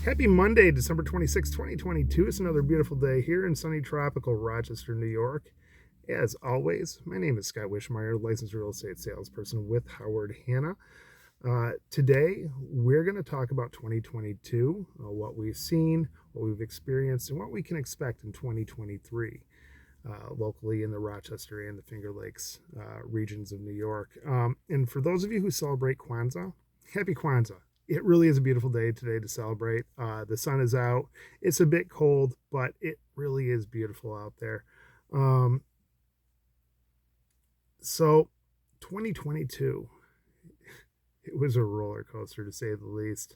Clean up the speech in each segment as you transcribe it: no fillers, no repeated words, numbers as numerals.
Happy Monday, December 26, 2022. It's another beautiful day here in sunny tropical Rochester, New York. As always, my name is Scott Wishmeyer, licensed real estate salesperson with Howard Hanna. Today, we're going to talk about 2022, what we've seen, what we've experienced, and what we can expect in 2023 locally in the Rochester and the Finger Lakes regions of New York. And for those of you who celebrate Kwanzaa, happy Kwanzaa. It really is a beautiful day today to celebrate. The sun is out. It's a bit cold, but it really is beautiful out there. So 2022, it was a roller coaster to say the least.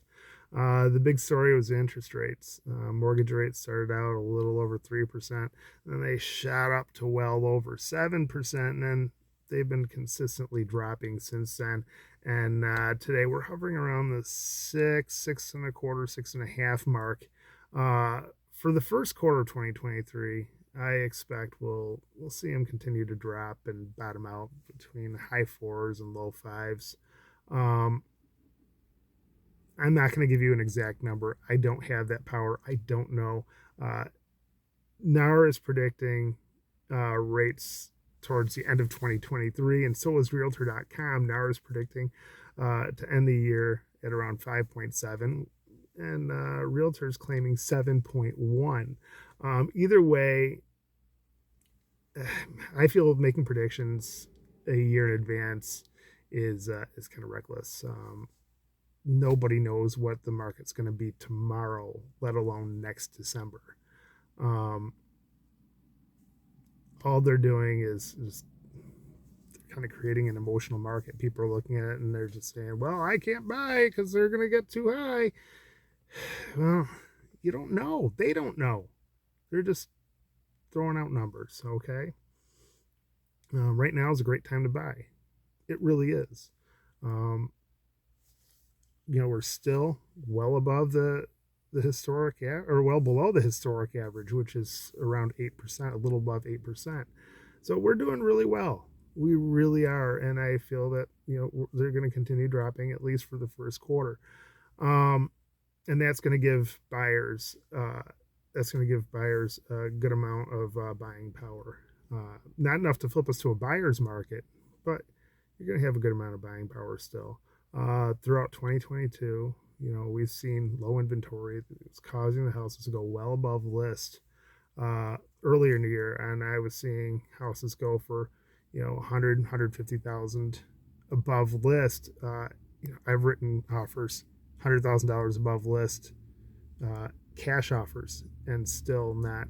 The big story was interest rates. Mortgage rates started out a little over 3%, then they shot up to well over 7%, and then they've been consistently dropping since then. And today we're hovering around the 6.25, 6.5 mark. For the first quarter of 2023, I expect we'll see them continue to drop and bottom out between high fours and low fives. I'm not going to give you an exact number. I don't have that power. I don't know. NAR is predicting rates towards the end of 2023, and so is Realtor.com. NAR is predicting to end the year at around 5.7, and Realtor's claiming 7.1. Either way, I feel making predictions a year in advance is kind of reckless. Nobody knows what the market's going to be tomorrow, let alone next December. All they're doing is just kind of creating an emotional market. People are looking at it and they're just saying, well, I can't buy because they're going to get too high. Well, you don't know. They don't know. They're just throwing out numbers, okay? Right now is a great time to buy. It really is. We're still well above the historic or well below the historic average, which is around 8%, a little above 8%. So we're doing really well. We really are, and I feel that they're going to continue dropping at least for the first quarter, and that's going to give buyers a good amount of buying power. Not enough to flip us to a buyer's market, but you're going to have a good amount of buying power still. Throughout 2022, we've seen low inventory. It's causing the houses to go well above list earlier in the year, and I was seeing houses go for 100, 150,000 above list. I've written offers $100,000 above list, cash offers, and still not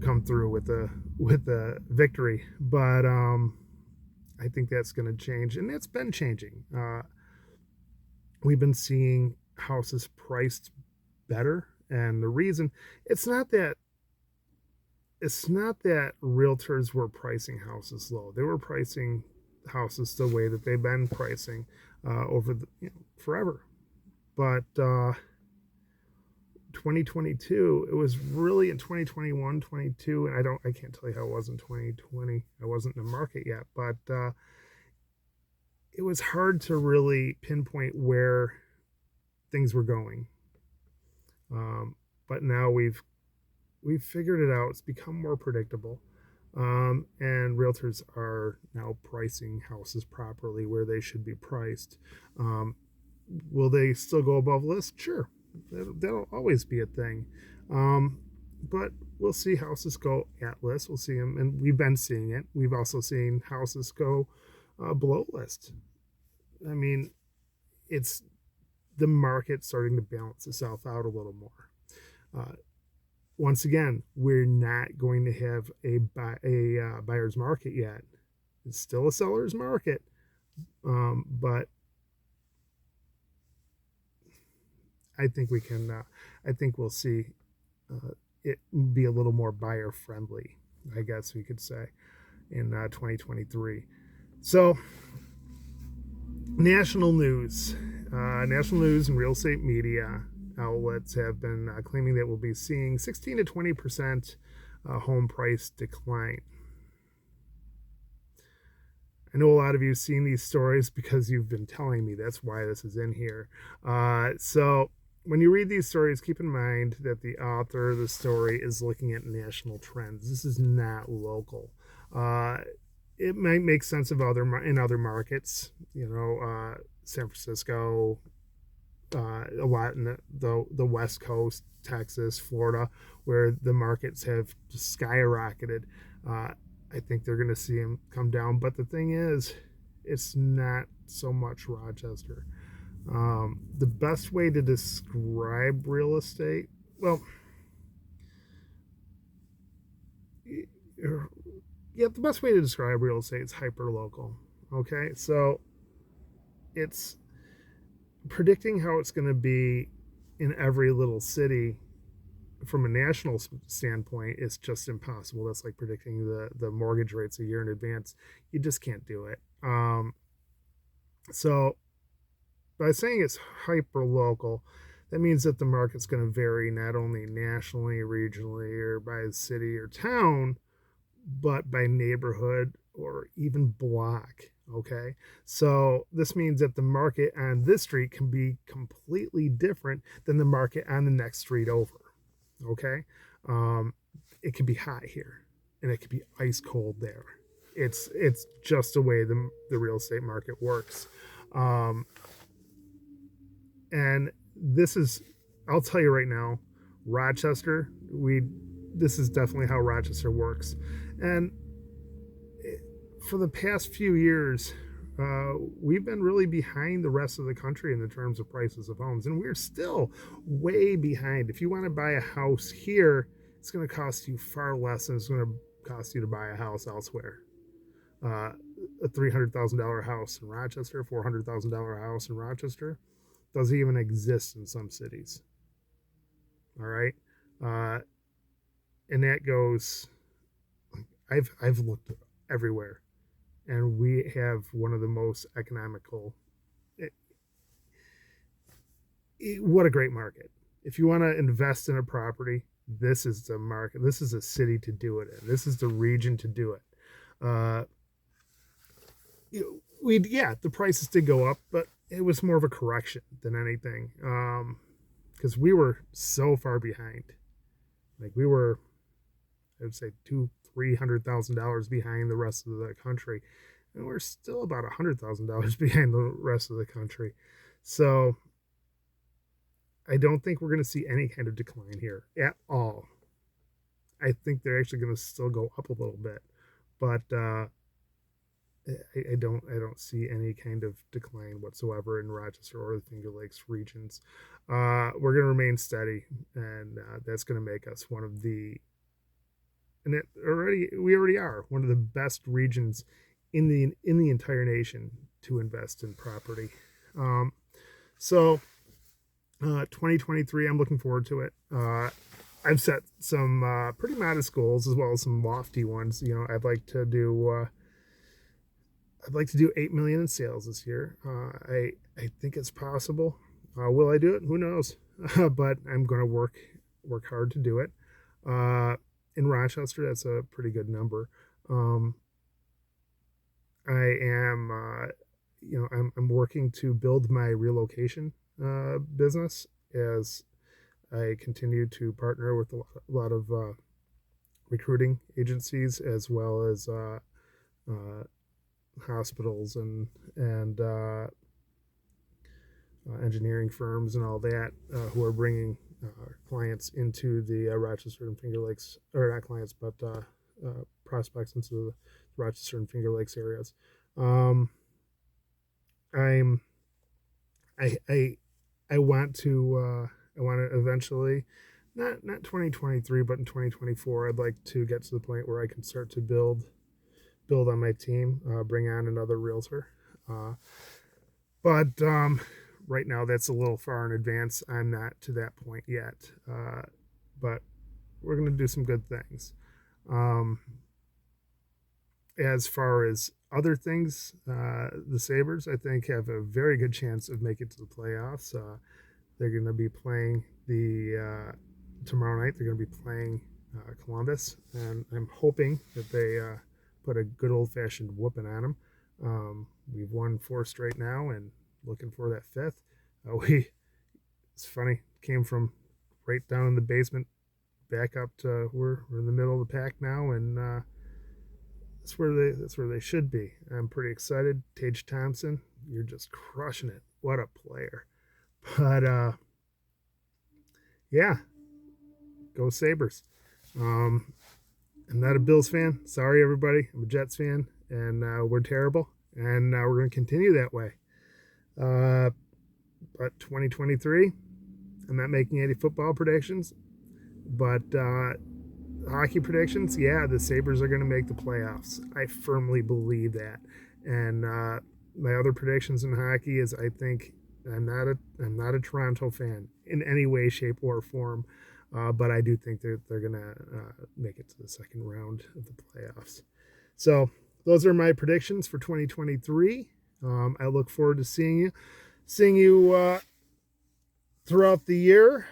come through with the victory. But I think that's going to change, and it's been changing. We've been seeing houses priced better, and the reason it's not that realtors were pricing houses low. They were pricing houses the way that they've been pricing over forever. But 2022, it was really in 2021, 22, and I can't tell you how it was in 2020. I wasn't in the market yet, but it was hard to really pinpoint where things were going. But now we've figured it out. It's become more predictable, and realtors are now pricing houses properly where they should be priced. Will they still go above list? Sure. That'll always be a thing. But we'll see houses go at list. We'll see them, and we've been seeing it. We've also seen houses go below list. I mean, it's the market starting to balance itself out a little more. Once again, we're not going to have a buyer's market yet. It's still a seller's market, but I think we can. I think we'll see it be a little more buyer friendly, I guess we could say, in 2023. So, national news and real estate media outlets have been claiming that we'll be seeing 16 to 20% home price decline. I know a lot of you have seen these stories because you've been telling me. That's why this is in here. So when you read these stories, keep in mind that the author of the story is looking at national trends. This is not local. Uh, it might make sense of in other markets, San Francisco, a lot in the West Coast, Texas, Florida, where the markets have skyrocketed. Uh, I think they're going to see them come down. But the thing is, it's not so much Rochester. The best way to describe real estate, well, yeah, the best way to describe real estate is hyper local. Okay, so it's predicting how it's going to be in every little city from a national standpoint is just impossible. That's like predicting the mortgage rates a year in advance. You just can't do it. So by saying it's hyper local, that means that the market's going to vary not only nationally, regionally, or by city or town, but by neighborhood or even block. Okay, so this means that the market on this street can be completely different than the market on the next street over. Okay, um, it could be hot here, and it could be ice cold there. It's just the way the real estate market works, um, and this is, I'll tell you right now, Rochester. This is definitely how Rochester works, and for the past few years, we've been really behind the rest of the country in the terms of prices of homes, and we're still way behind. If you want to buy a house here, it's going to cost you far less than it's going to cost you to buy a house elsewhere. Uh, a $300,000 house in Rochester, $400,000 house in Rochester, doesn't even exist in some cities. All right, uh, and that goes. I've looked everywhere, and we have one of the most economical. What a great market! If you want to invest in a property, this is the market. This is a city to do it in. This is the region to do it. Uh, the prices did go up, but it was more of a correction than anything, because we were so far behind. Like we were, I would say $300,000 behind the rest of the country, and we're still about $100,000 behind the rest of the country. So I don't think we're going to see any kind of decline here at all. I think they're actually going to still go up a little bit, but I don't see any kind of decline whatsoever in Rochester or the Finger Lakes regions. We're going to remain steady, and that's going to make us one of the, and we already are one of the best regions in the entire nation to invest in property. So 2023, I'm looking forward to it. I've set some pretty modest goals as well as some lofty ones. I'd like to do 8 million in sales this year. I think it's possible. Will I do it? Who knows? But I'm going to work hard to do it. In Rochester, that's a pretty good number. I am, I'm working to build my relocation business as I continue to partner with a lot of recruiting agencies as well as hospitals and engineering firms and all that who are bringing clients into the Rochester and Finger Lakes, or not clients, but prospects into the Rochester and Finger Lakes areas. I'm I want to eventually, not 2023, but in 2024, I'd like to get to the point where I can start to build on my team, bring on another realtor. But right now, that's a little far in advance. I'm not to that point yet, but we're going to do some good things. As far as other things, the Sabres, I think, have a very good chance of making it to the playoffs. They're going to be playing tomorrow night. They're going to be playing Columbus, and I'm hoping that they put a good old-fashioned whooping on them. We've won 4 straight now, and looking for that 5th. We It's funny, came from right down in the basement, back up to we're in the middle of the pack now, and that's where they should be. I'm pretty excited. Tage Thompson, you're just crushing it. What a player! But yeah, go Sabres. Um, I'm not a Bills fan. Sorry, everybody. I'm a Jets fan, and we're terrible, and we're going to continue that way. But 2023, I'm not making any football predictions, but hockey predictions, yeah, the Sabres are going to make the playoffs. I firmly believe that. And my other predictions in hockey is I think I'm not a Toronto fan in any way, shape, or form, but I do think they're going to make it to the second round of the playoffs. So those are my predictions for 2023. I look forward to seeing you throughout the year.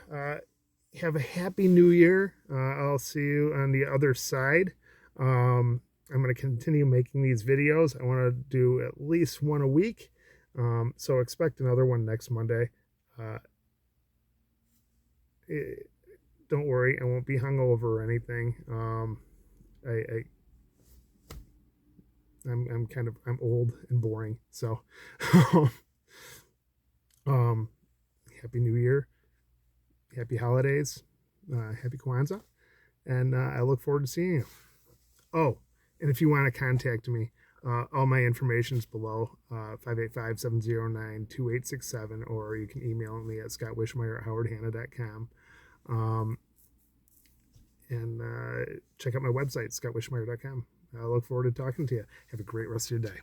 Have a happy new year. I'll see you on the other side. I'm going to continue making these videos. I want to do at least one a week. So expect another one next Monday. Uh, don't worry, I won't be hungover or anything. I'm old and boring. So, um, happy New Year, happy holidays, happy Kwanzaa, and I look forward to seeing you. Oh, and if you want to contact me, all my information is below, 585-709-2867, or you can email me at scottwishmeyer@howardhanna.com. And check out my website, scottwishmeyer.com. I look forward to talking to you. Have a great rest of your day.